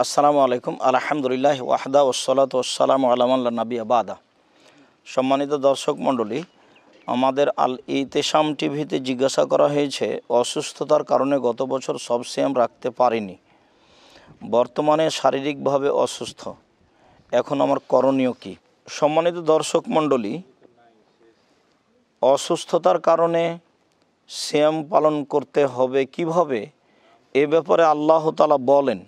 আসসালামু আলাইকুম আলহামদুলিল্লাহ ওয়াহদা ওয়াসসালাতু ওয়াসসালামু আলা মান লা নাবিয়্যা বাদা। সম্মানিত দর্শক মণ্ডলী, আমাদের আল ইতিসাম টিভিতে জিজ্ঞাসা করা হয়েছে, অসুস্থতার কারণে গত বছর সব সিয়াম রাখতে পারিনি, বর্তমানে শারীরিকভাবে অসুস্থ, এখন আমার করণীয় কি? সম্মানিত দর্শক মণ্ডলী, অসুস্থতার কারণে সিয়াম পালন করতে হবে কিভাবে, এ ব্যাপারে আল্লাহ তাআলা বলেন,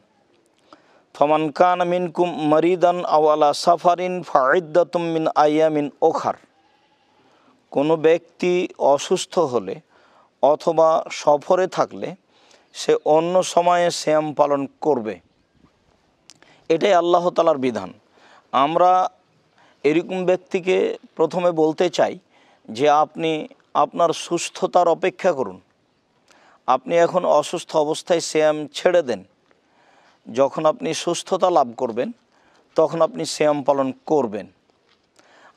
ফামান কানা মিনকুম মারিদান আও আলা সাফারিন ফাইদ্দাতুম মিন আইয়ামিন উখার। কোনো ব্যক্তি অসুস্থ হলে অথবা সফরে থাকলে সে অন্য সময়ে সিয়াম পালন করবে। এটাই আল্লাহ তাআলার বিধান। আমরা এরকম ব্যক্তিকে প্রথমে বলতে চাই যে আপনি আপনার সুস্থতার অপেক্ষা করুন। আপনি এখন অসুস্থ অবস্থায় সিয়াম ছেড়ে দেন। যখন আপনি সুস্থতা লাভ করবেন তখন আপনি সিয়াম পালন করবেন।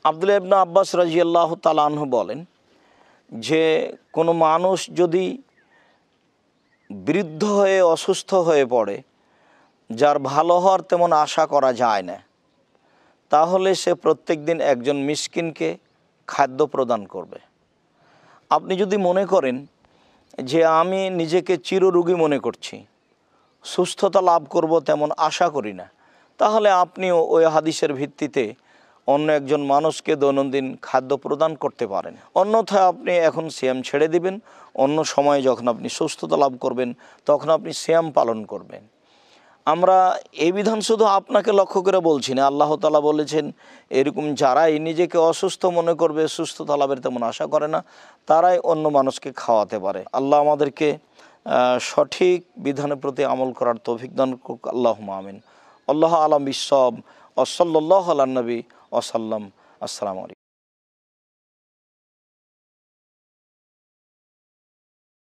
আব্দুল্লাহ ইবনে আব্বাস রাদিয়াল্লাহু তাআলা আনহু বলেন যে কোনো মানুষ যদি বৃদ্ধ হয়ে অসুস্থ হয়ে পড়ে, যার ভালো হওয়ার তেমন আশা করা যায় না, তাহলে সে প্রত্যেক দিন একজন মিসকিনকে খাদ্য প্রদান করবে। আপনি যদি মনে করেন যে আমি নিজেকে চিররোগী মনে করছি, সুস্থতা লাভ করব তেমন আশা করি না, তাহলে আপনিও ওই হাদিসের ভিত্তিতে অন্য একজন মানুষকে দৈনন্দিন খাদ্য প্রদান করতে পারেন। অন্যথায় আপনি এখন সিয়াম ছেড়ে দিবেন। অন্য সময়ে যখন আপনি সুস্থতা লাভ করবেন তখন আপনি সিয়াম পালন করবেন। আমরা এই বিধান শুধু আপনাকে লক্ষ্য করে বলছি না, আল্লাহ তাআলা বলেছেন এরকম যারাই নিজেকে অসুস্থ মনে করবে, সুস্থতা লাভের তেমন আশা করে না, তারাই অন্য মানুষকে খাওয়াতে পারে। আল্লাহ আমাদেরকে সঠিক বিধানের প্রতি আমল করার তৌফিক দান করুক। আল্লাহুম্মা আমিন। আল্লাহু আ'লাম বিস-সাওয়াব। ওয়া সাল্লাল্লাহু আলা নবী ওয়া সাল্লাম। আসসালামু আলাইকুম।